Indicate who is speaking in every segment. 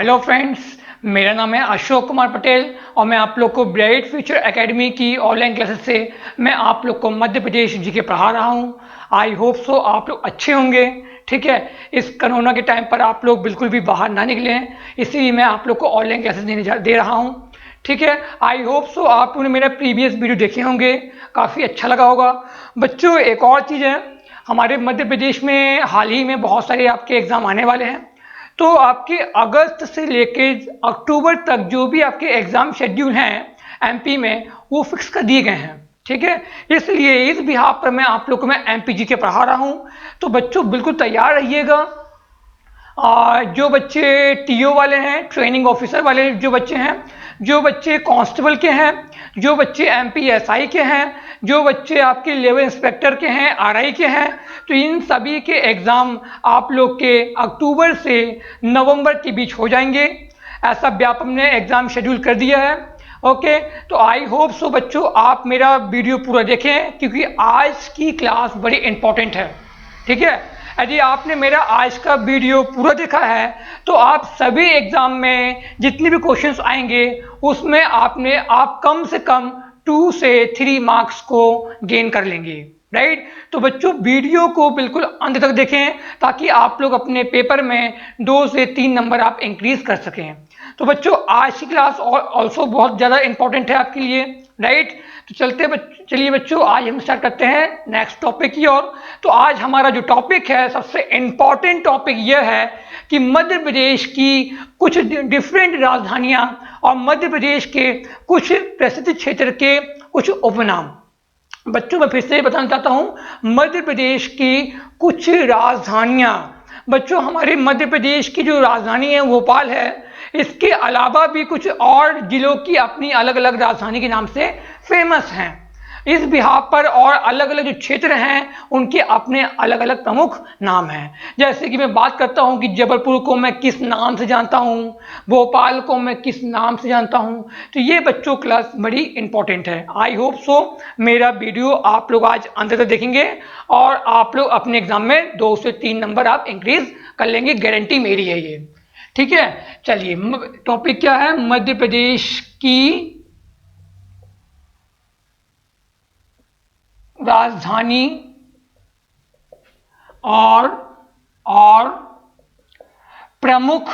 Speaker 1: Hello friends, मेरा नाम है अशोक कुमार पटेल और मैं आप लोग को ब्राइट फ्यूचर एकेडमी की ऑनलाइन क्लासेस से मैं आप लोग को मध्य प्रदेश जीके पढ़ा रहा हूं। आई होप सो आप लोग अच्छे होंगे। ठीक है, इस कोरोना के टाइम पर आप लोग बिल्कुल भी बाहर ना निकले हैं, इसीलिए मैं आप लोग को ऑनलाइन क्लासेस दे रहा हूं। ठीक है, आई होप सो आप लोगों ने मेरा प्रीवियस वीडियो देखे होंगे, काफ़ी अच्छा लगा होगा। बच्चों, एक और चीज़ है, हमारे मध्य प्रदेश में हाल ही में बहुत सारे आपके एग्ज़ाम आने वाले हैं। तो आपके अगस्त से लेके अक्टूबर तक जो भी आपके एग्जाम शेड्यूल हैं एमपी में, वो फिक्स कर दिए गए हैं। ठीक है, इसलिए इस बिहाफ पर मैं आप लोग को मैं एमपीजी के पढ़ा रहा हूं। तो बच्चों बिल्कुल तैयार रहिएगा। जो बच्चे टीओ वाले हैं, ट्रेनिंग ऑफिसर वाले जो बच्चे हैं, जो बच्चे कांस्टेबल के हैं, जो बच्चे एमपीएसआई के हैं, जो बच्चे आपके लेवल इंस्पेक्टर के हैं, आरआई के हैं, तो इन सभी के एग्ज़ाम आप लोग के अक्टूबर से नवंबर के बीच हो जाएंगे। ऐसा व्यापक ने एग्ज़ाम शेड्यूल कर दिया है। ओके, तो आई होप सो बच्चों आप मेरा वीडियो पूरा देखें, क्योंकि आज की क्लास बड़ी इंपॉर्टेंट है। ठीक है, यदि आपने मेरा आज का वीडियो पूरा देखा है तो आप सभी एग्जाम में जितने भी क्वेश्चंस आएंगे उसमें आप कम से कम 2 से 3 मार्क्स को गेन कर लेंगे। राइट, तो बच्चों वीडियो को बिल्कुल अंत तक देखें ताकि आप लोग अपने पेपर में 2 से 3 नंबर आप इंक्रीज कर सकें। तो बच्चों आज की क्लास ऑल्सो बहुत ज़्यादा इंपॉर्टेंट है आपके लिए। राइट, तो चलिए बच्चों आज हम स्टार्ट करते हैं नेक्स्ट टॉपिक की ओर। तो आज हमारा जो टॉपिक है, सबसे इंपॉर्टेंट टॉपिक यह है कि मध्य प्रदेश की कुछ डिफरेंट राजधानियां और मध्य प्रदेश के कुछ प्रसिद्ध क्षेत्र के कुछ उपनाम। बच्चों मैं फिर से बताना चाहता हूं, मध्य प्रदेश की कुछ राजधानियां। बच्चों हमारे मध्य प्रदेश की जो राजधानी है भोपाल है, इसके अलावा भी कुछ और जिलों की अपनी अलग अलग राजधानी के नाम से फेमस हैं। इस बिहार पर और अलग अलग जो क्षेत्र हैं उनके अपने अलग अलग प्रमुख नाम हैं। जैसे कि मैं बात करता हूं कि जबलपुर को मैं किस नाम से जानता हूं, भोपाल को मैं किस नाम से जानता हूं। तो ये बच्चों क्लास बड़ी इंपॉर्टेंट है। आई होप सो मेरा वीडियो आप लोग आज अंत तक देखेंगे और आप लोग अपने एग्जाम में 2 से 3 नंबर आप इंक्रीज कर लेंगे, गारंटी मेरी है ये। ठीक है, चलिए टॉपिक क्या है, मध्य प्रदेश की राजधानी और प्रमुख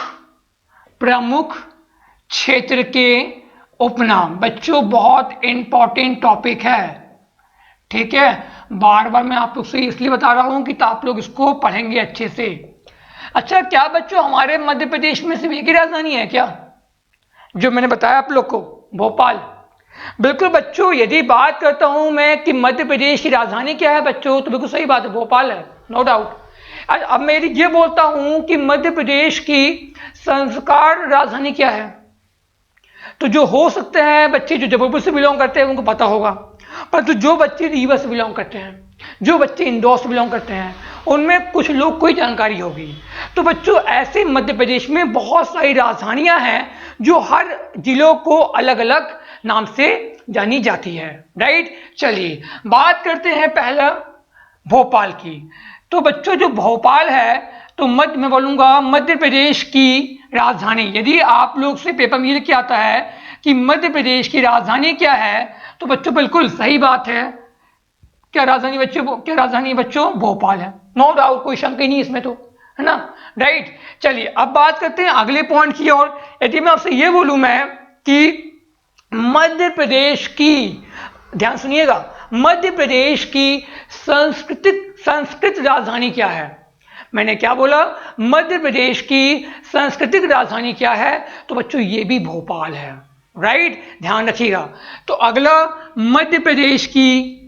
Speaker 1: क्षेत्र के उपनाम। बच्चों बहुत इंपॉर्टेंट टॉपिक है। ठीक है, बार बार मैं आप लोग से इसलिए बता रहा हूं कि आप लोग इसको पढ़ेंगे अच्छे से। अच्छा, क्या बच्चों हमारे मध्य प्रदेश में सिर्फ एक ही राजधानी है क्या, जो मैंने बताया आप लोग को, भोपाल? बिल्कुल बच्चों, यदि बात करता हूं मैं कि मध्य प्रदेश की राजधानी क्या है बच्चों, तो बिल्कुल सही बात है, भोपाल है, नो डाउट। अब मैं ये बोलता हूं कि मध्य प्रदेश की संस्कार राजधानी क्या है, तो जो हो सकते हैं बच्चे जो जबलपुर से बिलोंग करते हैं उनको पता होगा, परंतु जो बच्चे रीवा से बिलोंग करते हैं, जो बच्चे इंदौर से बिलोंग करते हैं, उनमें कुछ लोग कोई जानकारी होगी। तो बच्चों ऐसे मध्य प्रदेश में बहुत सारी राजधानियां हैं जो हर जिलों को अलग अलग नाम से जानी जाती है। राइट, चलिए बात करते हैं पहला भोपाल की। तो बच्चों जो भोपाल है, तो मैं बोलूंगा मध्य प्रदेश की राजधानी। यदि आप लोग से पेपर में लिख के आता है कि मध्य प्रदेश की राजधानी क्या है, तो बच्चों बिल्कुल सही बात है। क्या राजधानी बच्चों भोपाल है, नो डाउट, कोई शंका ही नहीं इसमें, तो है ना। राइट, चलिए अब बात करते हैं अगले पॉइंट की ओर। यदि मैं आपसे ये बोलूं मैं कि मध्य प्रदेश की, ध्यान सुनिएगा, मध्य प्रदेश की संस्कृत राजधानी क्या है? मैंने क्या बोला, मध्य प्रदेश की सांस्कृतिक राजधानी क्या है, तो बच्चों ये भी भोपाल है। राइट, ध्यान रखिएगा। तो अगला मध्य प्रदेश की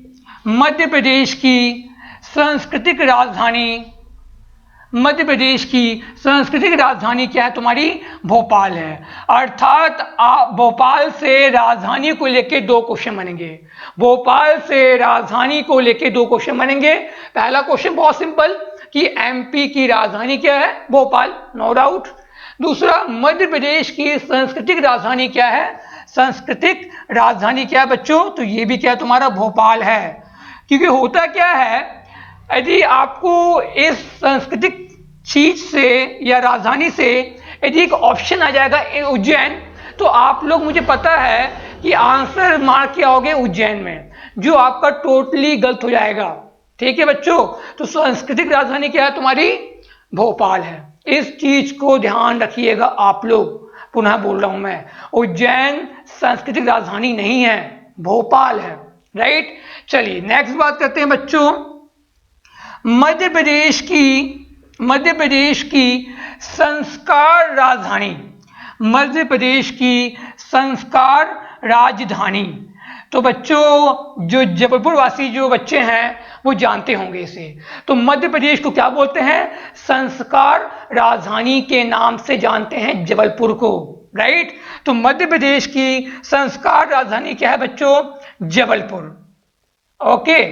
Speaker 1: सांस्कृतिक राजधानी क्या है तुम्हारी? भोपाल है। अर्थात भोपाल से राजधानी को लेके 2 क्वेश्चन बनेंगे। भोपाल से राजधानी को लेके 2 क्वेश्चन बनेंगे। पहला क्वेश्चन बहुत सिंपल कि एमपी की राजधानी क्या है? Bhopal, no doubt. दूसरा, मध्य प्रदेश की सांस्कृतिक राजधानी क्या है? सांस्कृतिक राजधानी क्या है बच्चों? तो ये भी क्या तुम्हारा भोपाल है। क्योंकि होता क्या है, यदि आपको इस सांस्कृतिक चीज से या राजधानी से यदि एक ऑप्शन आ जाएगा उज्जैन, तो आप लोग, मुझे पता है कि आंसर मार्क किया होगे उज्जैन में, जो आपका टोटली गलत हो जाएगा। ठीक है बच्चों, तो सांस्कृतिक राजधानी क्या है तुम्हारी? भोपाल है। इस चीज को ध्यान रखिएगा आप लोग, पुनः बोल रहा हूं मैं, उज्जैन सांस्कृतिक राजधानी नहीं है, भोपाल है। राइट, चलिए नेक्स्ट बात करते हैं बच्चों। मध्य प्रदेश की संस्कार राजधानी, मध्य प्रदेश की संस्कार राजधानी। तो बच्चों, जो जबलपुर वासी जो बच्चे हैं वो जानते होंगे इसे। तो मध्य प्रदेश को क्या बोलते हैं? संस्कार राजधानी के नाम से जानते हैं जबलपुर को। राइट, तो मध्य प्रदेश की संस्कार राजधानी क्या है बच्चों? जबलपुर। ओके,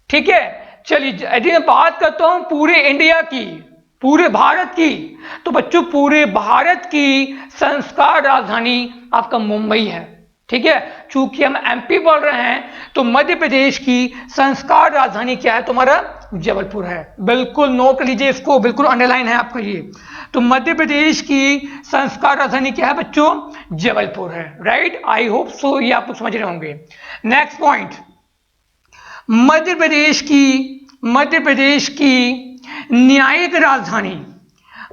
Speaker 1: ठीक है। चलिए, यदि मैं बात करता हूं पूरे इंडिया की, पूरे भारत की, तो बच्चों पूरे भारत की संस्कार राजधानी आपका मुंबई है। ठीक है, चूंकि हम एमपी बोल रहे हैं, तो मध्य प्रदेश की संस्कार राजधानी क्या है तुम्हारा? जबलपुर है। बिल्कुल नोट कर लीजिए इसको, बिल्कुल अंडरलाइन है आपका ये। तो मध्य प्रदेश की संस्कार राजधानी क्या है बच्चों? जबलपुर है। राइट, आई होप सो ये आप लोग समझ रहे होंगे। नेक्स्ट पॉइंट, मध्य प्रदेश की न्यायिक राजधानी,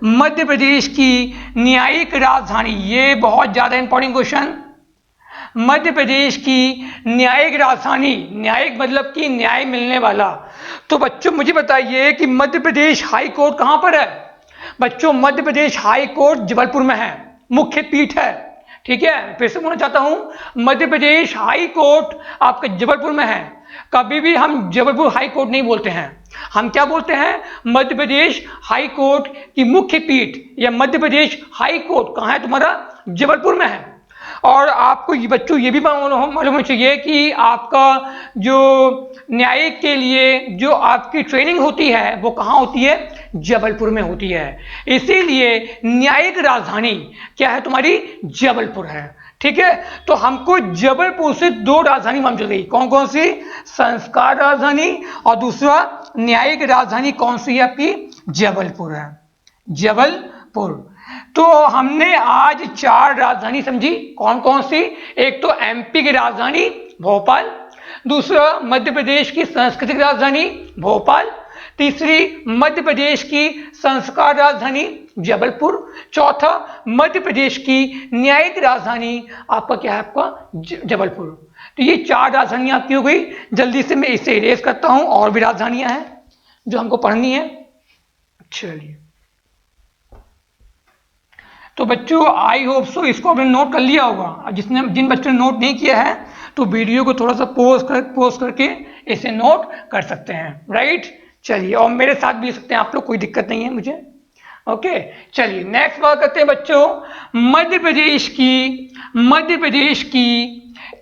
Speaker 1: मध्य प्रदेश की न्यायिक राजधानी, ये बहुत ज्यादा इंपॉर्टेंट क्वेश्चन। मध्य प्रदेश की न्यायिक राजधानी, न्यायिक मतलब कि न्याय मिलने वाला। तो बच्चों मुझे बताइए कि मध्य प्रदेश हाई कोर्ट कहां पर है? बच्चों मध्य प्रदेश हाई कोर्ट जबलपुर में है, मुख्य पीठ है। ठीक है, फिर से बोलना चाहता हूं, मध्य प्रदेश हाई कोर्ट आपका जबलपुर में है। कभी भी हम जबलपुर हाई कोर्ट नहीं बोलते हैं, हम क्या बोलते हैं? मध्य प्रदेश हाई कोर्ट की मुख्य पीठ या मध्य प्रदेश हाई कोर्ट कहां है तुम्हारा? जबलपुर में है। और आपको ये बच्चों ये भी मालूम होना चाहिए कि आपका जो न्यायिक के लिए जो आपकी ट्रेनिंग होती है वो कहाँ होती है? जबलपुर में होती है। इसीलिए न्यायिक राजधानी क्या है तुम्हारी? जबलपुर है। ठीक है, तो हमको जबलपुर से दो राजधानी मालूम चल गई, कौन कौन सी? संस्कार राजधानी, और दूसरा न्यायिक राजधानी कौन सी है आपकी? जबलपुर है, जबलपुर। तो हमने आज 4 राजधानी समझी, कौन कौन सी? एक तो एमपी की राजधानी भोपाल, दूसरा मध्य प्रदेश की सांस्कृतिक राजधानी भोपाल, तीसरी मध्य प्रदेश की संस्कार राजधानी जबलपुर, चौथा मध्य प्रदेश की न्यायिक राजधानी आपका क्या है? आपका जबलपुर। तो ये 4 राजधानियां आपकी हो गई। जल्दी से मैं इसे इरेज करता हूं, और भी राजधानियां हैं जो हमको पढ़नी है। चलिए, तो बच्चों आई होप सो इसको आपने नोट कर लिया होगा। जिन बच्चों ने नोट नहीं किया है तो वीडियो को थोड़ा सा पॉज करके इसे नोट कर सकते हैं। राइट, चलिए, और मेरे साथ भी सकते हैं आप लोग, कोई दिक्कत नहीं है मुझे। ओके, चलिए नेक्स्ट बात करते हैं बच्चों, मध्य प्रदेश की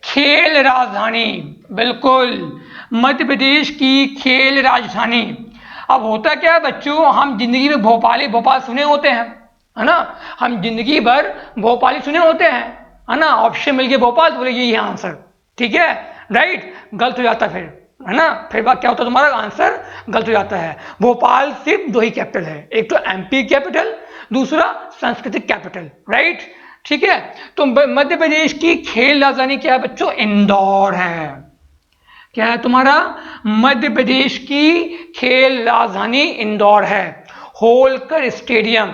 Speaker 1: खेल राजधानी। बिल्कुल, मध्य प्रदेश की खेल राजधानी। अब होता क्या है बच्चों, हम जिंदगी में भोपाल सुने होते हैं, है ना? हम जिंदगी भर भोपाली सुने होते हैं, है ना? ऑप्शन मिल गया भोपाल, तो बोले यही आंसर। ठीक है, राइट, गलत हो जाता फिर, है ना? फिर बात क्या होता है, तुम्हारा आंसर गलत हो जाता है। भोपाल सिर्फ 2 ही कैपिटल है, एक तो एमपी कैपिटल, दूसरा सांस्कृतिक कैपिटल। राइट, ठीक है। तो मध्य प्रदेश की खेल राजधानी क्या है बच्चों? इंदौर है। क्या है तुम्हारा? मध्य प्रदेश की खेल राजधानी इंदौर है। होलकर स्टेडियम,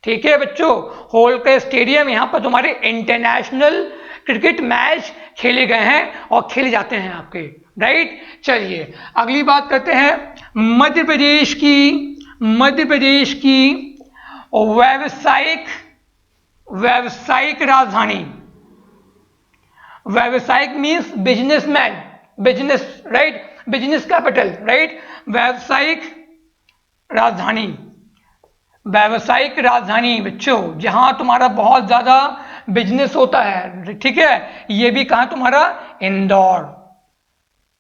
Speaker 1: ठीक है बच्चों, होलकर स्टेडियम, यहां पर तुम्हारे इंटरनेशनल क्रिकेट मैच खेले गए हैं और खेले जाते हैं आपके। राइट, चलिए अगली बात करते हैं, मध्य प्रदेश की व्यावसायिक राजधानी। व्यावसायिक means businessman, business, right, business capital. Right, व्यावसायिक राजधानी बच्चों, जहां तुम्हारा बहुत ज्यादा बिजनेस होता है। ठीक है, ये भी कहां तुम्हारा? इंदौर।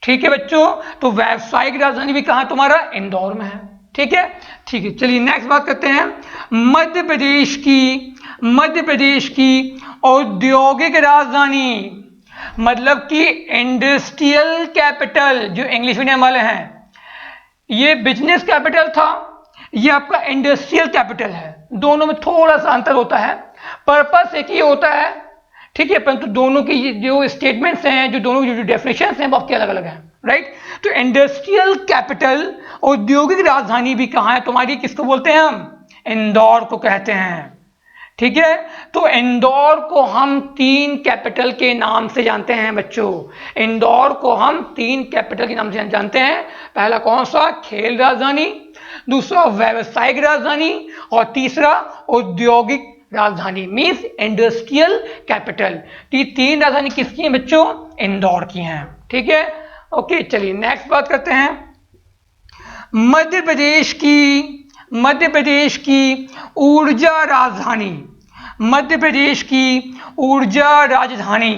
Speaker 1: ठीक है बच्चों, तो व्यावसायिक राजधानी भी कहां तुम्हारा? इंदौर में है। ठीक है, ठीक है। चलिए नेक्स्ट बात करते हैं, मध्य प्रदेश की औद्योगिक राजधानी, मतलब कि इंडस्ट्रियल कैपिटल, जो इंग्लिश मीडियम वाले हैं। ये बिजनेस कैपिटल था, ये आपका इंडस्ट्रियल कैपिटल है। दोनों में थोड़ा सा अंतर होता है, पर्पस एक ही होता है, ठीक है, परंतु दोनों की जो स्टेटमेंट्स हैं, जो दोनों की जो डेफिनेशंस हैं वो आपके अलग अलग हैं, राइट। तो इंडस्ट्रियल कैपिटल, औद्योगिक राजधानी भी कहाँ है तुम्हारी, किसको बोलते हैं हम, इंदौर को कहते हैं, ठीक है। तो इंदौर को हम 3 कैपिटल के नाम से जानते हैं बच्चों, इंदौर को हम 3 कैपिटल के नाम से जानते हैं। पहला कौन सा, खेल राजधानी, दूसरा व्यावसायिक राजधानी, और तीसरा औद्योगिक राजधानी, मींस इंडस्ट्रियल कैपिटल। ये 3 राजधानी किसकी हैं बच्चों, इंदौर की हैं, ठीक है। ओके, चलिए नेक्स्ट बात करते हैं। मध्य प्रदेश की ऊर्जा राजधानी, मध्य प्रदेश की ऊर्जा राजधानी,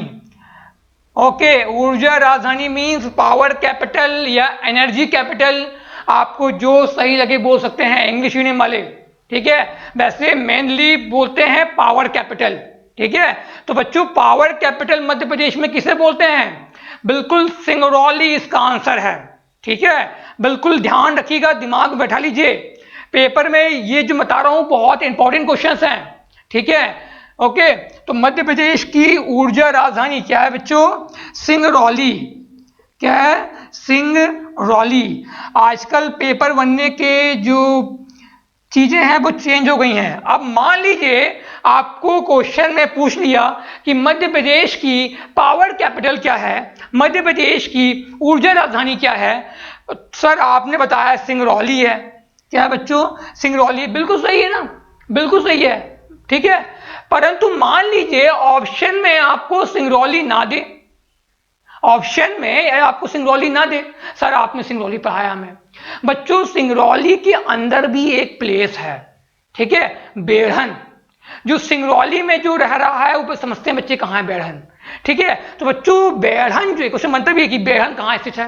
Speaker 1: ओके, ऊर्जा राजधानी मींस पावर कैपिटल या एनर्जी कैपिटल, आपको जो सही लगे बोल सकते हैं इंग्लिश मीडियम वाले, ठीक है। वैसे मेनली बोलते हैं पावर कैपिटल, ठीक है। तो बच्चों पावर कैपिटल मध्य प्रदेश में किसे बोलते हैं, बिल्कुल सिंगरौली इसका आंसर है, ठीक है। बिल्कुल ध्यान रखिएगा, दिमाग में बैठा लीजिए, पेपर में ये जो बता रहा हूं बहुत इंपॉर्टेंट क्वेश्चंस हैं, ठीक है। ओके, तो मध्य प्रदेश की ऊर्जा राजधानी क्या है बच्चों, सिंगरौली, क्या है, सिंगरौली। आजकल पेपर बनने के जो चीजें हैं वो चेंज हो गई हैं। अब मान लीजिए आपको क्वेश्चन में पूछ लिया कि मध्य प्रदेश की पावर कैपिटल क्या है, मध्य प्रदेश की ऊर्जा राजधानी क्या है, सर आपने बताया सिंगरौली है, क्या है बच्चों, सिंगरौली, बिल्कुल सही है ना, बिल्कुल सही है, ठीक है। परंतु मान लीजिए ऑप्शन में आपको सिंगरौली ना दे, ऑप्शन में आपको सिंगरौली ना दे, सर आपने सिंगरौली पढ़ाया हमें, बच्चों सिंगरौली के अंदर भी एक प्लेस है, ठीक है, बेढ़न, जो सिंगरौली में जो रह रहा है वो समझते हैं बच्चे कहाँ है, बेढ़न, ठीक है। तो बच्चों बेढ़न जो क्वेश्चन मंतव्य है कि बेढ़न कहाँ स्थित है,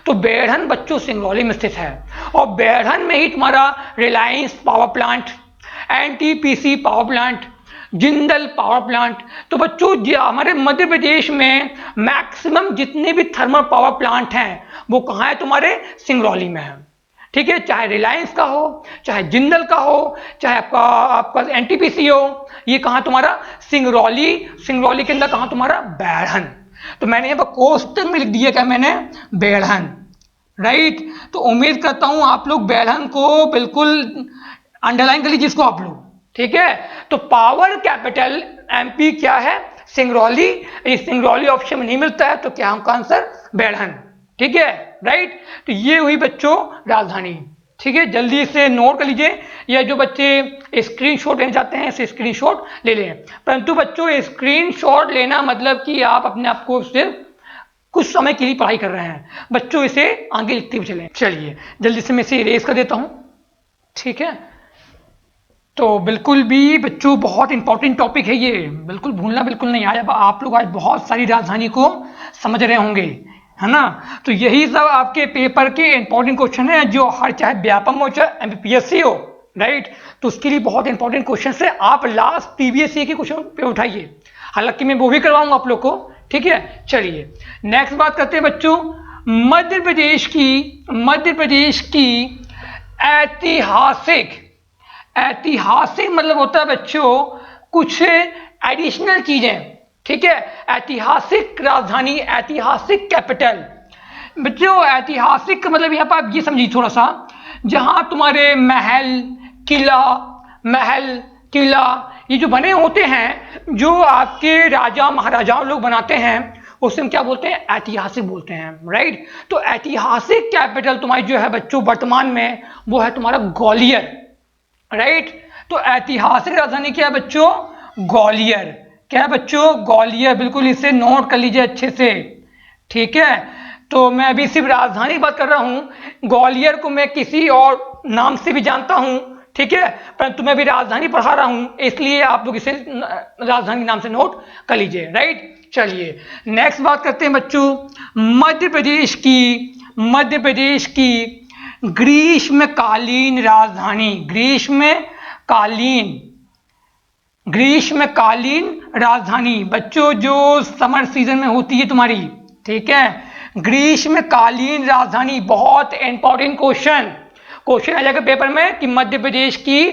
Speaker 1: तो बेढ़न बच्चों सिंगरौली में स्थित है, और बेढ़न में ही तुम्हारा Reliance power plant, NTPC power plant, Jindal power plant. तो बच्चों हमारे मध्य प्रदेश में मैक्सिमम जितने भी थर्मल पावर प्लांट हैं वो कहाँ है, तुम्हारे सिंगरौली में है, ठीक है। चाहे रिलायंस का हो, चाहे जिंदल का हो, चाहे आपका एनटीपीसी हो, ये कहाँ तुम्हारा सिंगरौली, सिंगरौली के अंदर कहाँ तुम्हारा बेढ़न। तो मैंने यहाँ पर कोष्टक में लिख दिया क्या मैंने, बेढ़न, राइट। तो उम्मीद करता हूं आप लोग बेढ़न को बिल्कुल अंडरलाइन कर लीजिए इसको आप लोग, ठीक है। तो पावर कैपिटल एमपी क्या है, सिंगरौली। इस सिंगरौली ऑप्शन में नहीं मिलता है तो क्या होगा आंसर, बेढ़न, ठीक है, राइट। तो ये हुई बच्चों राजधानी, ठीक है। जल्दी से नोट कर लीजिए, या जो बच्चे स्क्रीनशॉट लेना चाहते हैं इसे स्क्रीनशॉट ले लें, परंतु बच्चों स्क्रीनशॉट लेना मतलब कि आप अपने आप को सिर्फ कुछ समय के लिए पढ़ाई कर रहे हैं, बच्चों इसे आगे लिखते हुए चलें। चलिए जल्दी से मैं इसे इरेज कर देता हूं, ठीक है। तो बिल्कुल भी बच्चों बहुत इंपॉर्टेंट टॉपिक है ये, बिल्कुल भूलना बिल्कुल नहीं। आज आप लोग आज बहुत सारी राजधानी को समझ रहे होंगे, है ना। तो यही सब आपके पेपर के इंपॉर्टेंट क्वेश्चन है, जो हर चाहे व्यापम हो चाहे एमपीएससी हो, राइट। तो उसके लिए बहुत इंपॉर्टेंट क्वेश्चन है, आप लास्ट पीवीएससी के क्वेश्चन पे उठाइए, हालांकि मैं वो भी करवाऊंगा आप लोग को, ठीक है। चलिए नेक्स्ट बात करते हैं बच्चों, मध्य प्रदेश की ऐतिहासिक मतलब होता है बच्चों कुछ एडिशनल चीजें, ठीक है। ऐतिहासिक राजधानी, ऐतिहासिक कैपिटल, बच्चों ऐतिहासिक मतलब यहाँ पर आप ये समझिए थोड़ा सा, जहां तुम्हारे महल किला ये जो बने होते हैं, जो आपके राजा महाराजाओं लोग बनाते हैं, उसे हम क्या बोलते हैं, ऐतिहासिक बोलते हैं, राइट। तो ऐतिहासिक कैपिटल तुम्हारी जो है बच्चों वर्तमान में वो है तुम्हारा ग्वालियर, राइट। तो ऐतिहासिक राजधानी क्या है बच्चों, ग्वालियर, क्या है बच्चों, ग्वालियर, बिल्कुल इसे नोट कर लीजिए अच्छे से, ठीक है। तो मैं अभी सिर्फ राजधानी बात कर रहा हूं, ग्वालियर को मैं किसी और नाम से भी जानता हूं, ठीक है, परंतु मैं भी राजधानी पढ़ा रहा हूं, इसलिए आप लोग इसे राजधानी नाम से नोट कर लीजिए, राइट। चलिए नेक्स्ट बात करते हैं बच्चों, मध्य प्रदेश की ग्रीष्मकालीन राजधानी, ग्रीष्मकालीन राजधानी बच्चों जो समर सीजन में होती है तुम्हारी, ठीक है। ग्रीष्मकालीन राजधानी बहुत इंपॉर्टेंट क्वेश्चन, क्वेश्चन आ जाएगा पेपर में कि मध्य प्रदेश की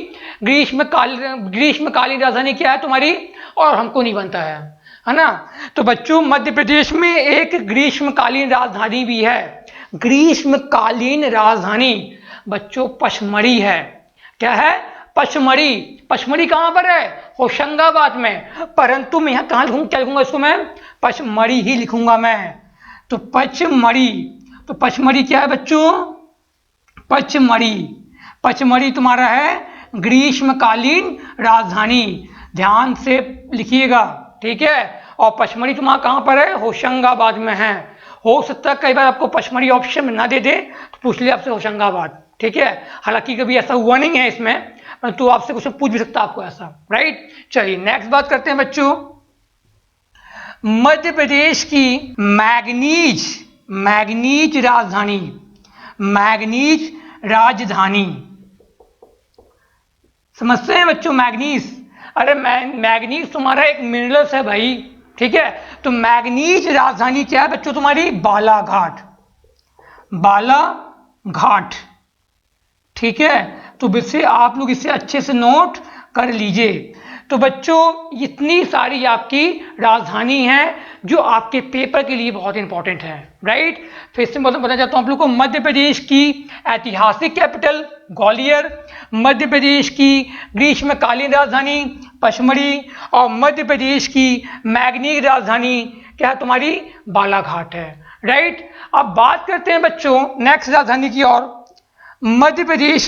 Speaker 1: ग्रीष्मकालीन राजधानी क्या है तुम्हारी, और हमको नहीं बनता है ना। तो बच्चों मध्य प्रदेश में एक ग्रीष्मकालीन राजधानी भी है। ग्रीष्मकालीन राजधानी बच्चों पचमढ़ी है। क्या है? पचमढ़ी। पचमढ़ी कहां पर है? होशंगाबाद में। परंतु मैं यहां कहां लिखूंगा, क्या लिखूंगा इसको मैं? पचमढ़ी ही लिखूंगा मैं। तो पचमढ़ी, तो पचमढ़ी क्या है बच्चों? पचमढ़ी। पचमढ़ी तुम्हारा है ग्रीष्मकालीन राजधानी, ध्यान से लिखिएगा, ठीक है। और पचमढ़ी तुम्हारा कहां पर है? होशंगाबाद में है। हो सकता है कई बार आपको पचमढ़ी ऑप्शन में ना दे दे तो पूछ लिया आपसे होशंगाबाद, ठीक है। हालांकि कभी ऐसा हुआ नहीं है इसमें, परंतु आपसे कुछ पूछ भी सकता है आपको ऐसा, राइट। चलिए नेक्स्ट बात करते हैं बच्चों। मध्य प्रदेश की मैग्नीज राजधानी, मैग्नीज राजधानी समझते हैं बच्चों? मैग्नीज, अरे मैग्नीज तुम्हारा एक मिनरल्स है भाई, ठीक है। तो मैग्नीज राजधानी क्या है बच्चों तुम्हारी? बालाघाट। बालाघाट, ठीक है। तो इससे आप लोग इसे अच्छे से नोट कर लीजिए। तो बच्चों इतनी सारी आपकी राजधानी है जो आपके पेपर के लिए बहुत इंपॉर्टेंट है, राइट। फिर से बताना चाहता हूं आप लोग को, मध्य प्रदेश की ऐतिहासिक कैपिटल ग्वालियर, मध्य प्रदेश की ग्रीष्मकालीन राजधानी पचमढ़ी, और मध्य प्रदेश की मैग्नीज राजधानी क्या है तुम्हारी? बालाघाट है, राइट। अब बात करते हैं बच्चों नेक्स्ट राजधानी की ओर। मध्य प्रदेश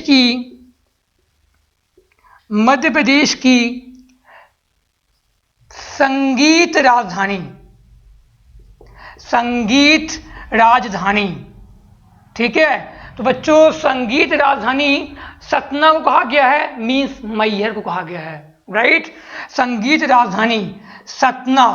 Speaker 1: की संगीत राजधानी, संगीत राजधानी, ठीक है। तो बच्चों संगीत राजधानी सतना को कहा गया है, मींस मैहर को कहा गया है, राइट। संगीत राजधानी सतना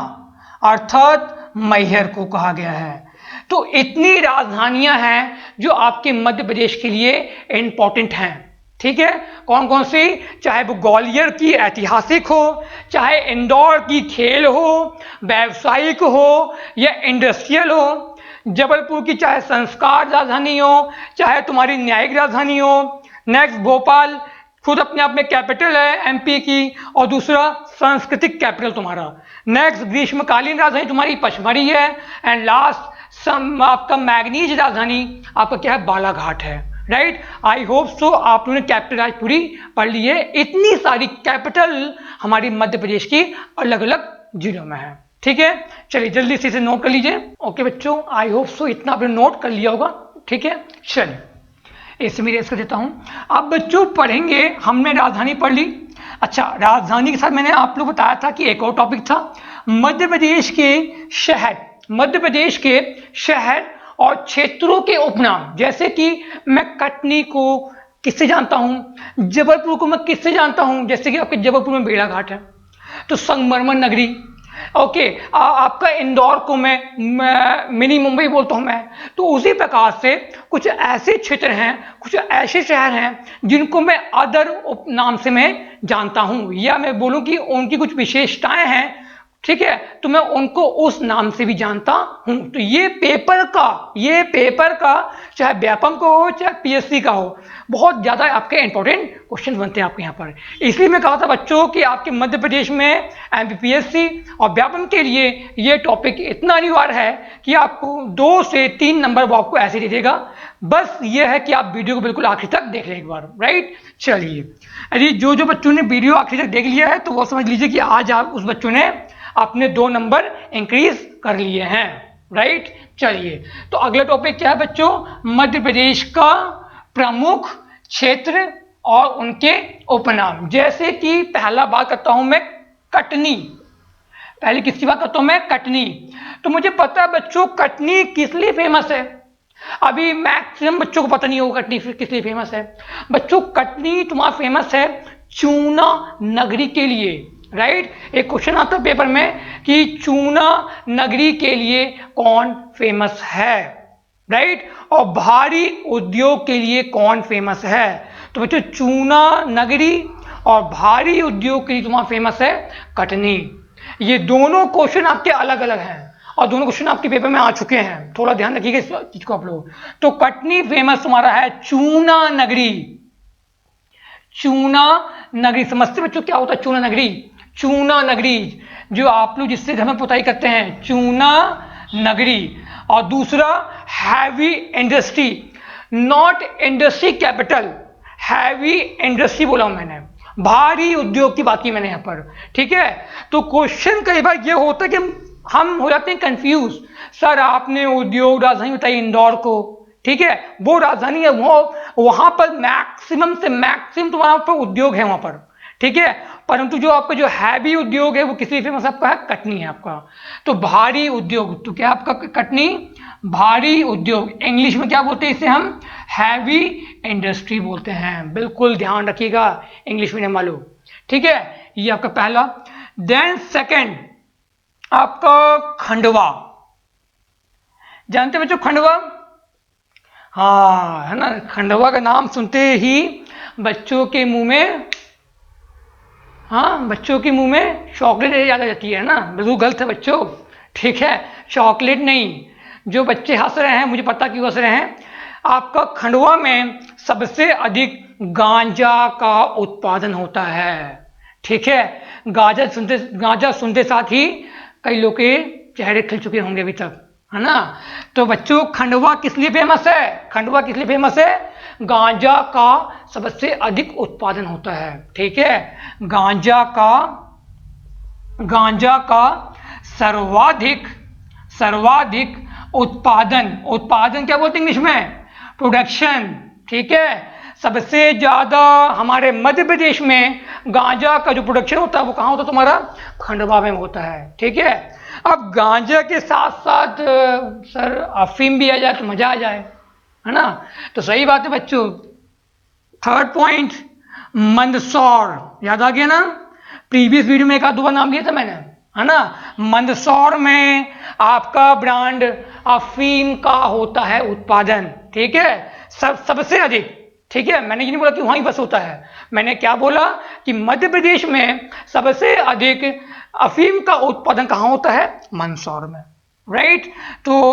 Speaker 1: अर्थात मैहर को कहा गया है। तो इतनी राजधानियां हैं जो आपके मध्य प्रदेश के लिए इंपॉर्टेंट हैं, ठीक है। कौन कौन सी? चाहे वो ग्वालियर की ऐतिहासिक हो, चाहे इंदौर की खेल हो, व्यावसायिक हो या इंडस्ट्रियल हो, जबलपुर की चाहे संस्कार राजधानी हो, चाहे तुम्हारी न्यायिक राजधानी हो। नेक्स्ट भोपाल खुद अपने आप में कैपिटल है एमपी की, और दूसरा सांस्कृतिक कैपिटल तुम्हारा। नेक्स्ट ग्रीष्मकालीन राजधानी तुम्हारी पचमढ़ी है, एंड लास्ट आपका मैग्नीज राजधानी आपका क्या है? बालाघाट है, राइट। आई होप सो आप लोगों ने कैपिटल आज पूरी पढ़ ली है। इतनी सारी कैपिटल हमारी मध्य प्रदेश की अलग अलग जिलों में है, ठीक है। चलिए जल्दी से इसे नोट कर लीजिए। ओके बच्चों, आई होप सो इतना आपने नोट कर लिया होगा, ठीक है। चलिए इसे मैं रेस कर देता हूं। अब बच्चों पढ़ेंगे, हमने राजधानी पढ़ ली। अच्छा, राजधानी के साथ मैंने आप लोग बताया था कि एक और टॉपिक था मध्य प्रदेश के शहर, मध्य प्रदेश के शहर और क्षेत्रों के उपनाम। जैसे कि मैं कटनी को किससे जानता हूं, जबलपुर को मैं किससे जानता हूं, जैसे कि आपके जबलपुर में भेड़ाघाट है तो संगमरमर नगरी। ओके, आपका इंदौर को मैं मिनी मुंबई बोलता हूं मैं। तो उसी प्रकार से कुछ ऐसे क्षेत्र हैं, कुछ ऐसे शहर हैं जिनको मैं अदर उपनाम से मैं जानता हूं, या मैं बोलूं कि उनकी कुछ विशेषताएं हैं, ठीक है, तो मैं उनको उस नाम से भी जानता हूं। तो ये पेपर का चाहे व्यापम का हो चाहे पीएससी का हो, बहुत ज्यादा आपके इंपॉर्टेंट क्वेश्चन बनते हैं आपके यहाँ पर। इसलिए मैं कहा था बच्चों कि आपके मध्य प्रदेश में एमपीपीएससी और व्यापम के लिए ये टॉपिक इतना अनिवार्य है कि आपको 2 से 3 नंबर वो आपको ऐसे दे देगा। बस ये है कि आप वीडियो को बिल्कुल आखिर तक देख लें एक बार, राइट। चलिए, यदि जो बच्चों ने वीडियो आखिर तक देख लिया है तो वो समझ लीजिए कि आज आप उस बच्चों ने अपने 2 नंबर इंक्रीज कर लिए हैं, राइट। चलिए, तो अगला टॉपिक क्या है बच्चों? मध्य प्रदेश का प्रमुख क्षेत्र और उनके उपनाम। जैसे कि पहला बात करता हूं मैं कटनी, पहले किसकी बात करता हूं मैं? कटनी। तो मुझे पता है बच्चों कटनी किस लिए फेमस है। अभी मैक्सिमम बच्चों को पता नहीं होगा कटनी किस लिए फेमस है। बच्चों कटनी तुम्हारा फेमस है चूना नगरी के लिए, राइट। एक क्वेश्चन आता है पेपर में कि चूना नगरी के लिए कौन फेमस है, राइट, और भारी उद्योग के लिए कौन फेमस है। तो बच्चों चूना नगरी और भारी उद्योग के लिए तुम्हारा फेमस है कटनी। ये दोनों क्वेश्चन आपके अलग अलग हैं और दोनों क्वेश्चन आपके पेपर में आ चुके हैं, थोड़ा ध्यान रखिएगा इस चीज को आप लोग। तो कटनी फेमस हमारा है चूना नगरी। चूना नगरी समझते बच्चों क्या होता है चूना नगरी? चूना नगरी जो आप लोग जिससे घर में पुताई करते हैं, चूना नगरी। और दूसरा heavy industry, not industry capital, heavy industry बोला हूं मैंने, भारी उद्योग की बात की मैंने यहां पर, ठीक है। तो क्वेश्चन कई बार ये होता है कि हम हो जाते हैं कंफ्यूज, सर आपने उद्योग राजधानी बताई इंदौर को, ठीक है, वो राजधानी है, वो वहां पर मैक्सिमम से मैक्सिमम तुम्हारा पर उद्योग है वहां पर, ठीक है, परंतु जो आपका जो हैवी उद्योग है वो किसी फेमस आपका है कटनी है आपका। तो भारी उद्योग, तो क्या आपका कटनी भारी उद्योग, इंग्लिश में क्या बोलते हैं इसे हम? हैवी इंडस्ट्री बोलते हैं, बिल्कुल ध्यान रखिएगा इंग्लिश मीडियम वालों, ठीक है। ये आपका पहला। देन सेकंड आपका खंडवा, जानते बच्चों खंडवा? हाँ है ना, खंडवा का नाम सुनते ही बच्चों के मुंह में, हाँ बच्चों के मुंह में चॉकलेट याद आ जाती है ना, बिल्कुल गलत है बच्चों, ठीक है, चॉकलेट नहीं। जो बच्चे हंस रहे हैं मुझे पता क्यों हंस रहे हैं, आपका खंडवा में सबसे अधिक गांजा का उत्पादन होता है, ठीक है। गांजा सुनते साथ ही कई लोग के चेहरे खिल चुके होंगे अभी तक, है ना। तो बच्चों खंडवा किस लिए फेमस है? खंडवा किस लिए फेमस है? गांजा का सबसे अधिक उत्पादन होता है, ठीक है। गांजा का सर्वाधिक उत्पादन क्या बोलते हैं इंग्लिश में? प्रोडक्शन, ठीक है। सबसे ज्यादा हमारे मध्य प्रदेश में गांजा का जो प्रोडक्शन होता है वो कहाँ होता है? तुम्हारा खंडवा में होता है, ठीक है। अब गांजा के साथ साथ सर अफीम भी आ जाए तो मजा आ जाए, है ना। तो सही बात है बच्चों। थर्ड पॉइंट मंदसौर, याद आ गया ना, प्रीवियस वीडियो में एक आध दो बार नाम लिया था मैंने, है ना। मंदसौर में आपका ब्रांड अफीम का होता है उत्पादन, ठीक है, सबसे अधिक, ठीक है। मैंने ये नहीं बोला कि वहीं बस होता है, मैंने क्या बोला कि मध्य प्रदेश में सबसे अधिक अफीम का उत्पादन कहाँ होता है? मंदसौर में, राइट। तो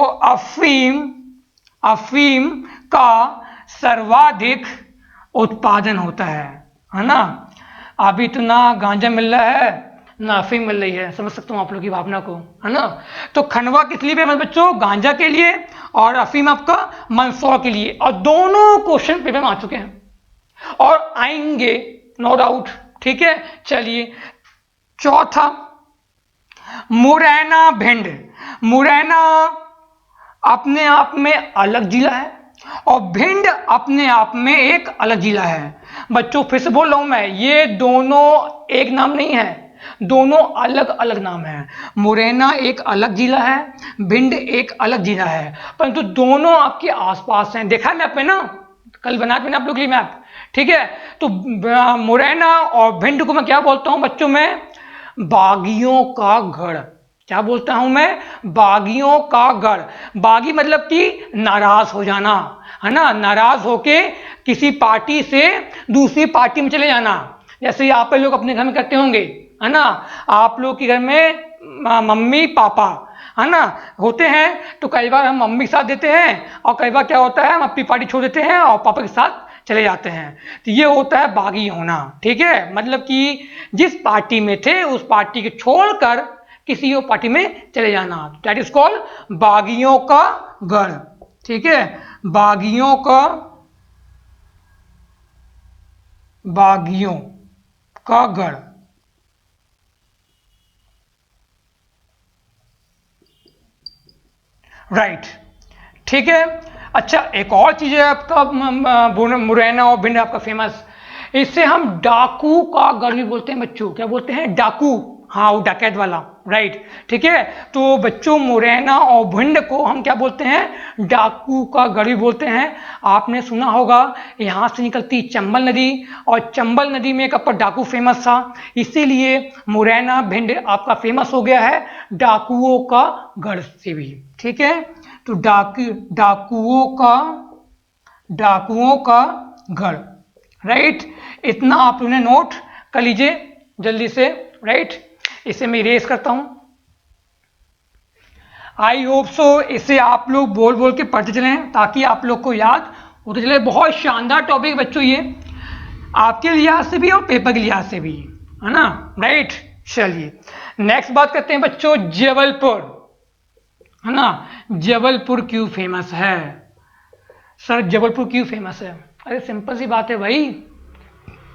Speaker 1: अफीम का सर्वाधिक उत्पादन होता है ना। अभी तो ना गांजा मिल रहा है ना अफीम मिल रही है, समझ सकता हूँ आप लोगों की भावना को, है ना। तो खंडवा किस लिए फेमस बच्चों? गांजा के लिए, और अफीम आपका मंदसौर के लिए, और दोनों क्वेश्चन पेपर में आ चुके हैं और आएंगे नो डाउट, ठीक है। चलिए चौथा मुरैना भिंड। मुरैना अपने आप में अलग जिला है और भिंड अपने आप में एक अलग जिला है। बच्चों फिर से बोल रहा हूं मैं, ये दोनों एक नाम नहीं है, दोनों अलग अलग नाम है। मुरैना एक अलग जिला है, भिंड एक अलग जिला है, परंतु दोनों आपके आसपास हैं। देखा है मैप में ना, कल बना मैंने आप लोग के लिए मैप, ठीक है। तो मुरैना और भिंड को मैं क्या बोलता हूं बच्चों में? बागियों का गढ़। क्या बोलता हूं मैं? बागियों का गढ़। बागी मतलब कि नाराज हो जाना, है ना, नाराज होके किसी पार्टी से दूसरी पार्टी में चले जाना, जैसे आप लोग अपने घर में करते होंगे, है ना। आप लोग के घर में मम्मी पापा, है ना, होते हैं, तो कई बार हम मम्मी के साथ देते हैं और कई बार क्या होता है हम अपनी पार्टी छोड़ देते हैं और पापा के साथ चले जाते हैं। तो ये होता है बागी होना, ठीक है। मतलब कि जिस पार्टी में थे उस पार्टी को छोड़कर किसी और पार्टी में चले जाना, दैट इज कॉल्ड बागियों का गढ़, ठीक है। बागियों का गढ़, राइट, ठीक है। अच्छा एक और चीज है आपका मुरैना और भिंड आपका फेमस, इससे हम डाकू का गढ़ भी बोलते हैं बच्चों। क्या बोलते हैं? डाकू, हाँ वो डकैत वाला, राइट, ठीक है। तो बच्चों मुरैना और भिंड को हम क्या बोलते हैं? डाकू का गढ़ भी बोलते हैं। आपने सुना होगा यहाँ से निकलती चंबल नदी और चंबल नदी में एक आपका डाकू फेमस था, इसीलिए मुरैना भिंड आपका फेमस हो गया है डाकुओं का गढ़ से भी, ठीक है। तो डाकुओं का गढ़, राइट। इतना आप लोगों ने नोट कर लीजिए जल्दी से, राइट। इसे मैं इरेज करता हूं। आई होप सो इसे आप लोग बोल बोल के पढ़ते चलें ताकि आप लोग को याद होते चले। बहुत शानदार टॉपिक बच्चों, ये आपके लिहाज से भी और पेपर के लिहाज से भी, है ना, राइट। चलिए नेक्स्ट बात करते हैं बच्चों, जबलपुर, है ना। जबलपुर क्यों फेमस है सर? जबलपुर क्यों फेमस है? अरे सिंपल सी बात है भाई,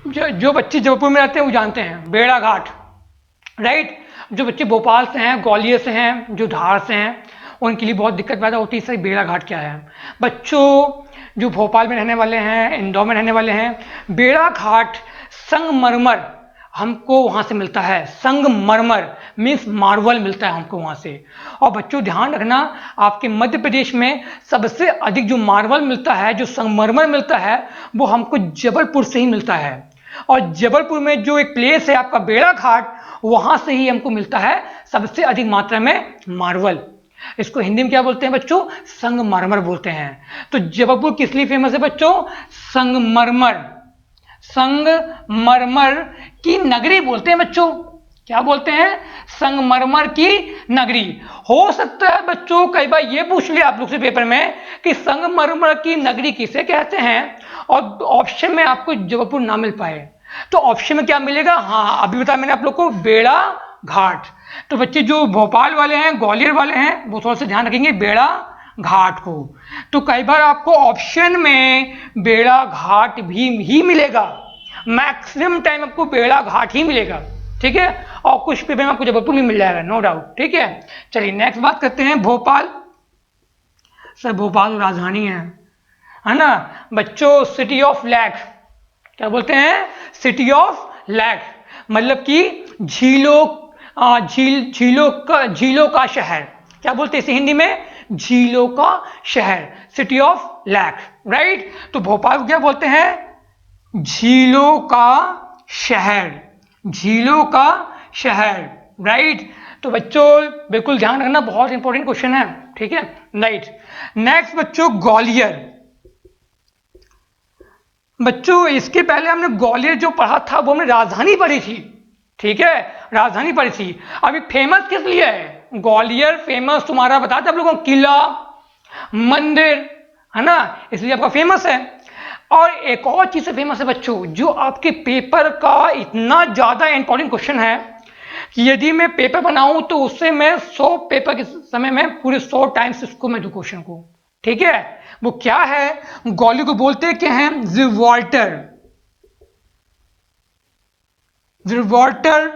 Speaker 1: जो बच्चे जबलपुर में रहते हैं वो जानते हैं, बेड़ा घाट, राइट। जो बच्चे भोपाल से हैं, ग्वालियर से हैं, जो धार से हैं, उनके लिए बहुत दिक्कत पैदा होती है सर बेड़ा घाट क्या है। बच्चों जो भोपाल में रहने वाले हैं, इंदौर में रहने वाले हैं, बेड़ा घाट संगमरमर हमको वहाँ से मिलता है। संगमरमर मीन्स मार्बल मिलता है हमको वहाँ से। और बच्चों ध्यान रखना, आपके मध्य प्रदेश में सबसे अधिक जो मार्बल मिलता है, जो संगमरमर मिलता है, वो हमको जबलपुर से ही मिलता है। और जबलपुर में जो एक प्लेस है आपका बेड़ा घाट, वहाँ से ही हमको मिलता है सबसे अधिक मात्रा में मार्बल। इसको हिंदी में क्या बोलते हैं बच्चों? संगमरमर बोलते हैं। तो जबलपुर किस लिए फेमस है बच्चों? संगमरमर, संगमरमर की नगरी बोलते हैं बच्चों। क्या बोलते हैं? संगमरमर की नगरी। हो सकता है बच्चों कई बार ये पूछ लिया आप लोग से पेपर में कि संगमरमर की नगरी किसे कहते हैं, और ऑप्शन में आपको जबलपुर ना मिल पाए, तो ऑप्शन में क्या मिलेगा? हाँ अभी बताया मैंने आप लोग को, बेड़ा घाट। तो बच्चे जो भोपाल वाले हैं, ग्वालियर वाले हैं, वो थोड़ा सा ध्यान रखेंगे बेड़ा घाट को। तो कई बार आपको ऑप्शन में बेड़ा घाट भी ही मिलेगा, मैक्सिमम टाइम आपको बेड़ा घाट ही मिलेगा, ठीक है। और कुछ पेपर में आपको जबलपुर भी मिल जाएगा, नो डाउट, ठीक है। चलिए नेक्स्ट बात करते हैं, भोपाल। सर भोपाल राजधानी है ना बच्चों, सिटी ऑफ लेक। क्या बोलते हैं? सिटी ऑफ लेक, मतलब कि झीलों का शहर। क्या बोलते हैं इसे हिंदी में? झीलों का शहर, सिटी ऑफ लेक, राइट। तो भोपाल को क्या बोलते हैं? झीलों का शहर, झीलों का शहर, राइट। तो बच्चों बिल्कुल ध्यान रखना, बहुत इंपॉर्टेंट क्वेश्चन है, ठीक है, राइट। नेक्स्ट बच्चों, ग्वालियर। बच्चों इसके पहले हमने ग्वालियर जो पढ़ा था वो हमने राजधानी पढ़ी थी, ठीक है, राजधानी पढ़ी थी। अभी फेमस किस लिए है ग्वालियर? फेमस तुम्हारा बताते आप लोगों को, किला, मंदिर, है ना, इसलिए आपका फेमस है। और एक और चीज से फेमस है बच्चों, जो आपके पेपर का इतना ज्यादा इंपॉर्टेंट क्वेश्चन है कि यदि मैं पेपर बनाऊं तो उससे मैं 100 पेपर के समय में पूरे 100 टाइम्स इसको मैं दूं क्वेश्चन को, ठीक है। वो क्या है? ग्वालियर को बोलते क्या हैं? जिब्राल्टर, जिब्राल्टर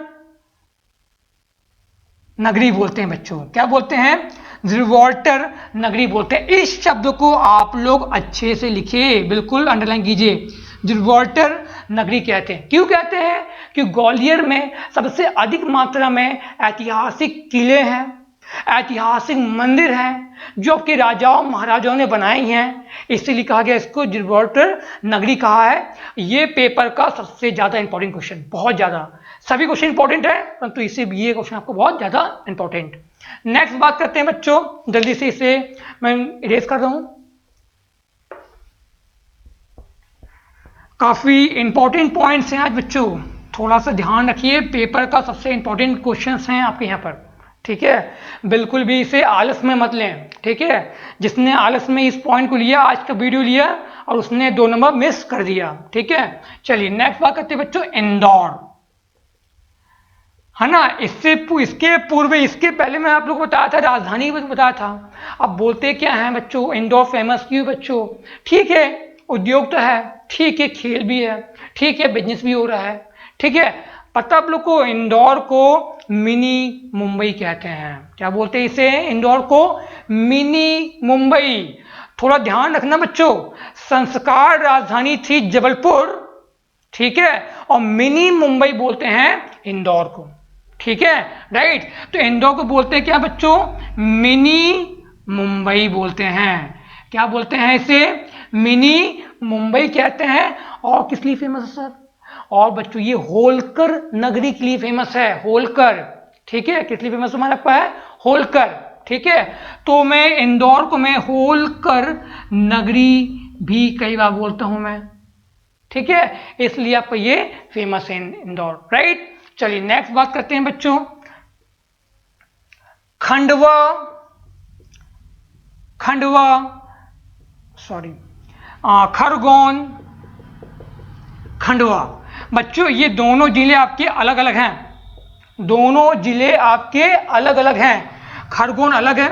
Speaker 1: नगरी बोलते हैं बच्चों। क्या बोलते हैं? जिब्राल्टर नगरी बोलते हैं। इस शब्द को आप लोग अच्छे से लिखिए, बिल्कुल अंडरलाइन कीजिए। जिब्राल्टर नगरी कहते हैं। क्यों कहते हैं? कि ग्वालियर में सबसे अधिक मात्रा में ऐतिहासिक किले हैं, ऐतिहासिक मंदिर हैं, जो आपके राजाओं महाराजाओं ने बनाए हैं, इसलिए कहा गया इसको जिब्राल्टर नगरी कहा है। ये पेपर का सबसे ज्यादा इंपॉर्टेंट क्वेश्चन, बहुत ज्यादा, सभी क्वेश्चन इंपॉर्टेंट है परंतु इसे ये क्वेश्चन आपको बहुत ज्यादा इंपॉर्टेंट। नेक्स्ट बात करते हैं बच्चों, जल्दी से इसे मैं इरेज कर रहा हूं। काफी इंपॉर्टेंट पॉइंट्स हैं आज बच्चों, थोड़ा सा ध्यान रखिए, पेपर का सबसे इंपॉर्टेंट क्वेश्चंस हैं आपके यहाँ पर, ठीक है। बिल्कुल भी इसे आलस में मत लें, ठीक है। जिसने आलस में इस पॉइंट को लिया, आज का वीडियो लिया, और उसने 2 नंबर मिस कर दिया, ठीक है। चलिए नेक्स्ट बात करते हैं बच्चों, इंदौर, है ना। इसके पूर्व, इसके पहले मैं आप लोग को बताया था राजधानी बताया था। अब बोलते क्या है बच्चों, इंदौर फेमस क्यों बच्चों? ठीक है उद्योग तो है, ठीक है खेल भी है, ठीक है बिजनेस भी हो रहा है, ठीक है। पता आप लोग को इंदौर को मिनी मुंबई कहते हैं। क्या बोलते हैं इसे? इंदौर को मिनी मुंबई। थोड़ा ध्यान रखना बच्चों, संस्कार राजधानी थी जबलपुर, ठीक है, और मिनी मुंबई बोलते हैं इंदौर को, ठीक है, राइट। तो इंदौर को बोलते हैं क्या बच्चों? मिनी मुंबई बोलते हैं। क्या बोलते हैं इसे? मिनी मुंबई कहते हैं। और किस लिए फेमस है सर? और बच्चों ये होलकर नगरी के लिए फेमस है, होलकर, ठीक है। किस लिए फेमस हमारा आपका है? होलकर, ठीक है। तो मैं इंदौर को मैं होलकर नगरी भी कई बार बोलता हूं मैं, ठीक है, इसलिए आपका ये फेमस है इंदौर, राइट। चलिए नेक्स्ट बात करते हैं बच्चों, खंडवा खंडवा, सॉरी, खरगोन, खंडवा। बच्चों ये दोनों जिले आपके अलग अलग हैं, दोनों जिले आपके अलग अलग हैं। खरगोन अलग है,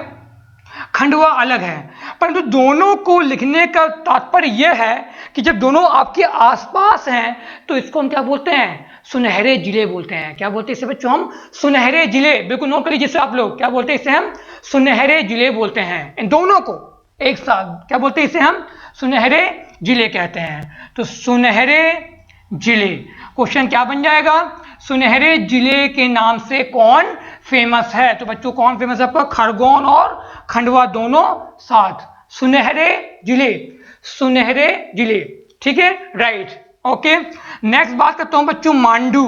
Speaker 1: खंडवा अलग है, परंतु दोनों को लिखने का तात्पर्य यह है कि जब दोनों आपके आसपास हैं तो इसको हम क्या बोलते हैं, सुनहरे जिले बोलते हैं। क्या बोलते हैं इसे बच्चों, हम सुनहरे जिले। बिल्कुल नोट कर लीजिए इसे आप लोग, क्या बोलते हैं इसे हम सुनहरे जिले बोलते हैं। इन दोनों को एक साथ क्या बोलते हैं, इसे हम सुनहरे जिले कहते हैं। तो सुनहरे जिले, क्वेश्चन क्या बन जाएगा, सुनहरे जिले के नाम से कौन फेमस है। तो बच्चों कौन फेमस है आपका, खरगोन और खंडवा दोनों साथ, सुनहरे जिले, सुनहरे जिले। ठीक है, राइट, ओके। नेक्स्ट बात करता हूं बच्चों मांडू।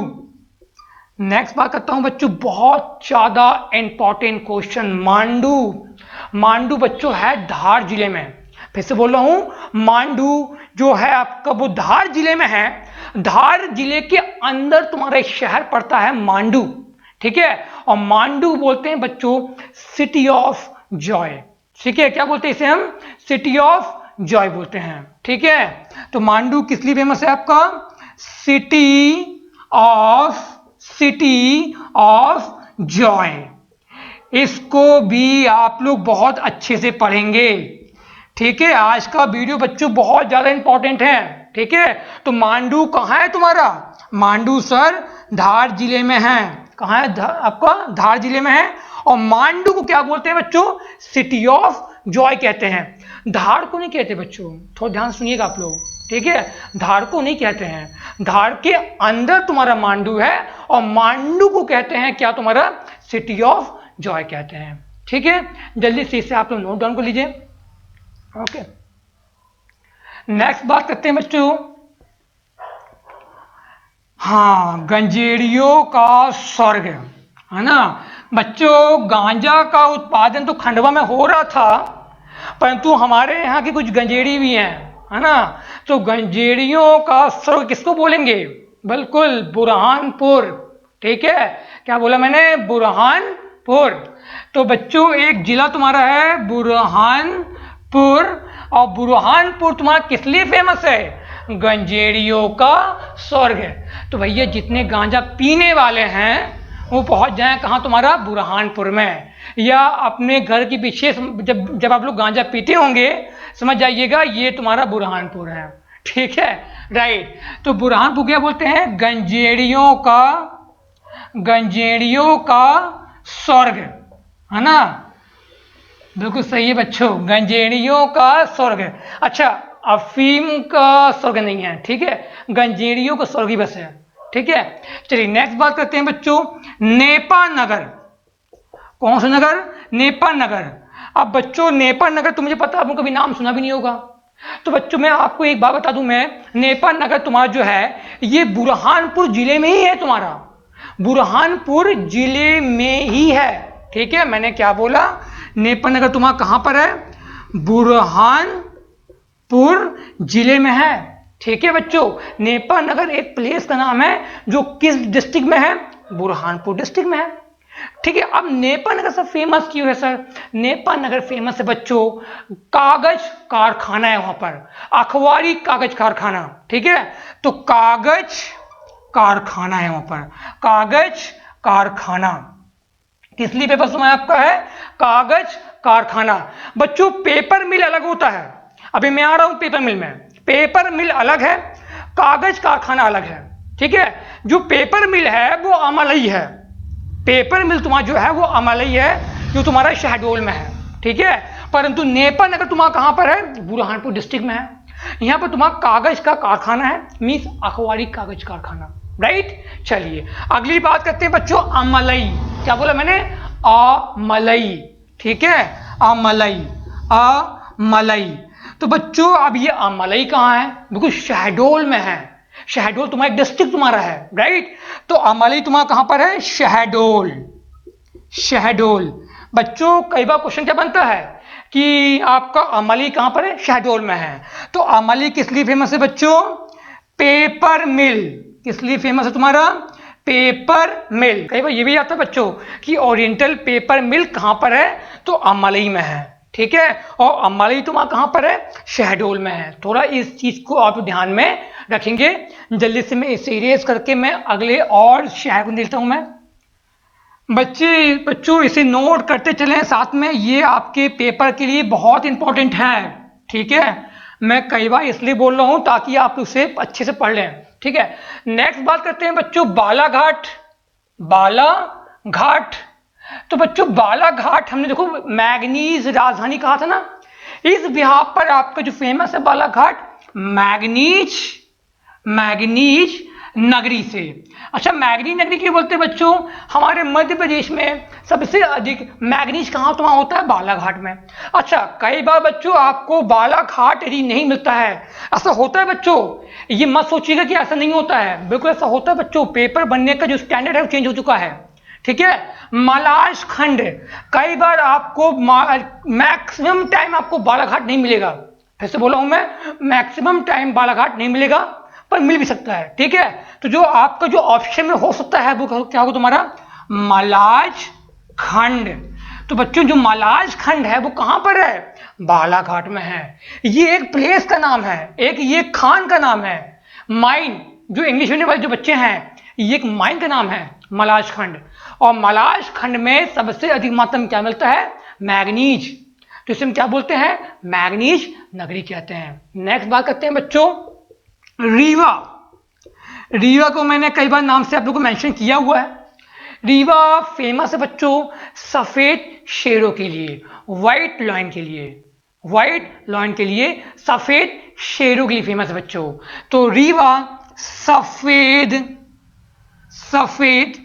Speaker 1: नेक्स्ट बात करता हूं बच्चों बहुत ज्यादा इंपॉर्टेंट क्वेश्चन, मांडू। मांडू बच्चों है धार जिले में। फिर से बोल रहा हूं, मांडू जो है आपका वो धार जिले में है। धार जिले के अंदर तुम्हारा एक शहर पड़ता है मांडू, ठीक है। और मांडू बोलते हैं बच्चों सिटी ऑफ जॉय, ठीक है। क्या बोलते हैं इसे हम, सिटी ऑफ जॉय बोलते हैं, ठीक है। तो मांडू किस लिए फेमस है आपका, सिटी ऑफ जॉय। इसको भी आप लोग बहुत अच्छे से पढ़ेंगे, ठीक है। आज का वीडियो बच्चों बहुत ज्यादा इंपॉर्टेंट है, ठीक है। तो मांडू कहाँ है तुम्हारा, मांडू सर धार जिले में है। कहाँ है आपका, धार जिले में है। और मांडू को क्या बोलते हैं बच्चों, सिटी ऑफ जॉय कहते हैं। धार को नहीं कहते बच्चों, थोड़ा ध्यान सुनिएगा आप लोग, ठीक है। धार को नहीं कहते हैं, धार के अंदर तुम्हारा मांडू है और मांडू को कहते हैं क्या, तुम्हारा सिटी ऑफ जॉय कहते हैं, ठीक है। जल्दी से इसे आप लोग नोट डाउन कर लीजिए, ओके। नेक्स्ट बात करते हैं बच्चों, हाँ गंजेड़ियों का स्वर्ग, है ना। बच्चों गांजा का उत्पादन तो खंडवा में हो रहा था, परंतु हमारे यहाँ की कुछ गंजेड़ी भी हैं, है ना। तो गंजेड़ियों का स्वर्ग किसको बोलेंगे, बिल्कुल बुरहानपुर, ठीक है। क्या बोला मैंने, बुरहानपुर। तो बच्चों एक जिला तुम्हारा है बुरहानपुर, और बुरहानपुर तुम्हारा किस लिए फेमस है, गंजेड़ियों का स्वर्ग है। तो भैया जितने गांजा पीने वाले हैं वो पहुंच जाएं कहाँ, तुम्हारा बुरहानपुर में। या अपने घर के पीछे जब आप लोग गांजा पीते होंगे समझ जाइएगा ये तुम्हारा बुरहानपुर है, ठीक है, राइट। तो बुरहानपुर क्या बोलते हैं, गंजेड़ियों का स्वर्ग, है ना। बिल्कुल सही है बच्चों, गंजेड़ियों का स्वर्ग। अच्छा अफीम का स्वर्ग नहीं है, ठीक है, गंजेड़ियों का स्वर्ग ही बस है, ठीक है। चलिए नेक्स्ट बात करते हैं बच्चों, नेपा नगर। कौन सा नगर, नेपा नगर। अब बच्चों नेपा नगर तो मुझे पता आपको कभी नाम सुना भी नहीं होगा। तो बच्चों मैं आपको एक बात बता दूं, मैं नेपा नगर तुम्हारा जो है ये बुरहानपुर जिले में ही है, तुम्हारा बुरहानपुर जिले में ही है, ठीक है। मैंने क्या बोला, नेपा नगर तुम्हारा कहां पर है, बुरहानपुर जिले में है, ठीक है बच्चों। नेपा नगर एक प्लेस का नाम है जो किस डिस्ट्रिक्ट में है, बुरहानपुर डिस्ट्रिक्ट में है, ठीक है। अब नेपा नगर से फेमस क्यों है सर, नेपा नगर फेमस है बच्चों, कागज कारखाना है वहां पर, अखबारी कागज कारखाना, ठीक है। तो कागज कारखाना है वहां पर, कागज कारखाना किस लिए पेपर समय आपका है, कागज कारखाना। बच्चों पेपर मिल अलग होता है, अभी मैं आ रहा हूं पेपर मिल में, पेपर मिल अलग है, कागज कारखाना अलग है, ठीक है। जो पेपर मिल है वो अमलई है, पेपर मिल तुम्हारा जो है वो अमलई है जो तुम्हारा शहडोल में है, ठीक है। परंतु नेपा नगर तुम्हारा कहां पर है, बुरहानपुर डिस्ट्रिक्ट में है। यहां पर तुम्हारा कागज का कारखाना है, मीन्स अखबारी कागज कारखाना, राइट। चलिए अगली बात करते हैं बच्चों, अमलई। क्या बोला मैंने, अमलई, ठीक है, अमलई, अमलई। तो बच्चों अब ये अमलई कहां है, बिल्कुल शहडोल में है, शहडोल तुम्हारा डिस्ट्रिक्ट तुम्हारा है, राइट। तो अमलई तुम्हारा कहां पर है, शहडोल, शहडोल। बच्चों कई बार क्वेश्चन क्या बनता है कि आपका अमलई कहां पर है, शहडोल में है। तो अमलई किस लिए फेमस है बच्चों, पेपर मिल, किस लिए फेमस है तुम्हारा, पेपर मिल। कई बार ये भी आता है बच्चों कि ओरिएंटल पेपर मिल कहां पर है, तो अमलई में है, ठीक है। और अम्बाला तो वहाँ कहाँ पर है, शहडोल में है। थोड़ा इस चीज को आप ध्यान में रखेंगे। जल्दी से मैं इसे इरेज करके मैं अगले और शहर को देता हूं। मैं बच्चों इसे नोट करते चलें साथ में, ये आपके पेपर के लिए बहुत इंपॉर्टेंट है। ठीक है, मैं कई बार इसलिए बोल रहा हूं ताकि आप उसे अच्छे से पढ़ लें। ठीक है, नेक्स्ट बात करते हैं बच्चों बालाघाट। बालाघाट, तो बच्चों बालाघाट हमने देखो मैग्नीज राजधानी कहा था ना, इस बिहार पर आपका जो फेमस है बालाघाट, मैग्नीज मैग्नीज नगरी से। अच्छा, मैग्नीज नगरी क्यों बोलते हैं बच्चों, हमारे मध्य प्रदेश में सबसे अधिक मैग्नीज कहाँ तो वहां होता है, बालाघाट में। अच्छा, कई बार बच्चों आपको बालाघाट यदि नहीं मिलता है, ऐसा होता है बच्चों, ये मत सोचिएगा कि ऐसा नहीं होता है, बिल्कुल ऐसा होता है बच्चों। पेपर बनने का जो स्टैंडर्ड है वो चेंज हो चुका है। ठीक है, मलाज खंड, कई बार आपको मैक्सिमम टाइम आपको बालाघाट नहीं मिलेगा। फिर से बोला हूं मैं, मैक्सिमम टाइम बालाघाट नहीं मिलेगा, पर मिल भी सकता है। ठीक है, तो जो आपका जो ऑप्शन में हो सकता है वो क्या होगा तुम्हारा, मलाज खंड। तो बच्चों जो मलाज खंड है वो कहां पर है, बालाघाट में है। ये एक प्लेस का नाम है, एक ये खान का नाम है। माइन, जो इंग्लिश मीडियम वाले जो बच्चे हैं, ये एक माइन का नाम है मलाज खंड। और मलाज खंड में सबसे अधिक मात्रा में क्या मिलता है, मैग्नीज। तो इसे हम क्या बोलते हैं, मैग्नीज नगरी कहते हैं। नेक्स्ट बात करते हैं बच्चों रीवा। रीवा को मैंने कई बार नाम से आप लोगों को मेंशन किया हुआ है। रीवा फेमस है बच्चों सफेद शेरों के लिए, व्हाइट लॉयन के लिए, व्हाइट लॉयन के लिए, सफेद शेरों के लिए फेमस है बच्चों। तो रीवा सफेद सफेद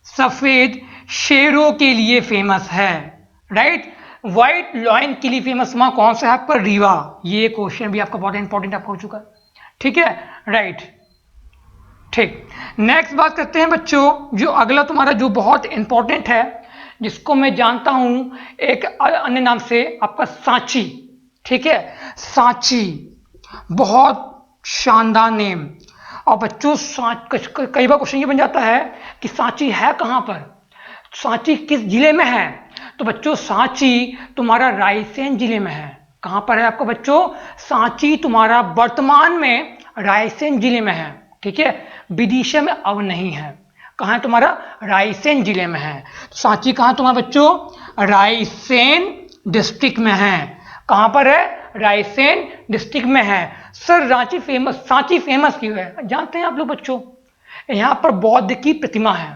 Speaker 1: सफेद शेरों के लिए फेमस है, राइट। व्हाइट लॉयन के लिए फेमस वहां कौन सा है आपका, रीवा। ये क्वेश्चन भी आपका बहुत इंपॉर्टेंट आपका हो चुका है। ठीक है, राइट, ठीक। नेक्स्ट बात करते हैं बच्चों, जो अगला तुम्हारा जो बहुत इंपॉर्टेंट है, जिसको मैं जानता हूं एक अन्य नाम से आपका सांची। ठीक है, सांची बहुत शानदार नेम। और बच्चों कई बार क्वेश्चन ये बन जाता है कि सांची है कहां पर, सांची किस जिले में है। तो बच्चों सांची तुम्हारा रायसेन जिले में है। कहां पर है आपका बच्चों, सांची तुम्हारा वर्तमान में रायसेन जिले में है। ठीक है, विदिशा में अब नहीं है। कहां है तुम्हारा, रायसेन जिले में है। तो सांची कहां तुम्हारा बच्चों, रायसेन डिस्ट्रिक्ट में है। कहां पर है, रायसेन डिस्ट्रिक्ट में है। सर सांची फेमस क्यों है, जानते हैं आप लोग बच्चों, यहां पर बौद्ध की प्रतिमा है,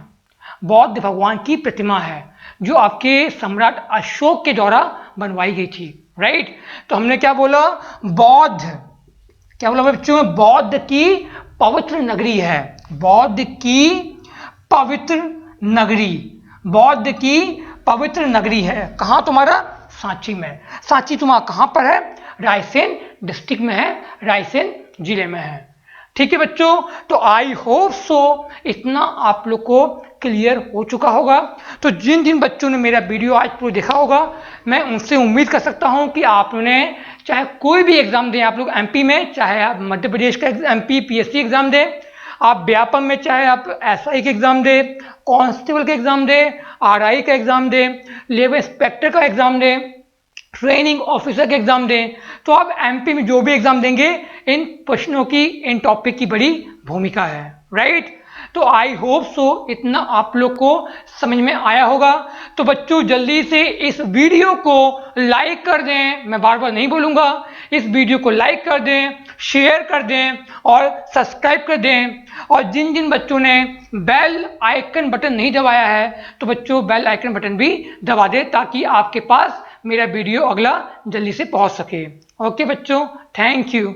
Speaker 1: बौद्ध भगवान की प्रतिमा है, जो आपके सम्राट अशोक के द्वारा बनवाई गई थी, राइट। तो हमने क्या बोला, बौद्ध, क्या बोला बच्चों, बौद्ध की पवित्र नगरी है, बौद्ध की पवित्र नगरी, बौद्ध की पवित्र नगरी है। कहां तुम्हारा, सांची में। सांची तुम्हारा कहां पर है, रायसेन डिस्ट्रिक्ट में है, रायसेन जिले में है। ठीक है बच्चों, तो आई होप सो इतना आप लोग को क्लियर हो चुका होगा। तो जिन जिन बच्चों ने मेरा वीडियो आज पूरा देखा होगा, मैं उनसे उम्मीद कर सकता हूं कि आपने चाहे कोई भी एग्जाम दें आप लोग एमपी में, चाहे आप मध्य प्रदेश का एमपी पीएससी एग्जाम दें, आप व्यापम में चाहे आप एसआई का एग्जाम दें, कांस्टेबल का एग्जाम दें, आरआई का एग्जाम दें, लेबर इंस्पेक्टर का एग्जाम दें, ट्रेनिंग ऑफिसर के एग्जाम दें, तो आप एमपी में जो भी एग्जाम देंगे, इन प्रश्नों की, इन टॉपिक की बड़ी भूमिका है, राइट। तो आई होप सो इतना आप लोग को समझ में आया होगा। तो बच्चों जल्दी से इस वीडियो को लाइक कर दें, मैं बार बार नहीं बोलूंगा, इस वीडियो को लाइक कर दें, शेयर कर दें और सब्सक्राइब कर दें। और जिन जिन बच्चों ने बेल आइकन बटन नहीं दबाया है, तो बच्चों बेल आइकन बटन भी दबा दें, ताकि आपके पास मेरा वीडियो अगला जल्दी से पहुंच सके। ओके बच्चों, थैंक यू।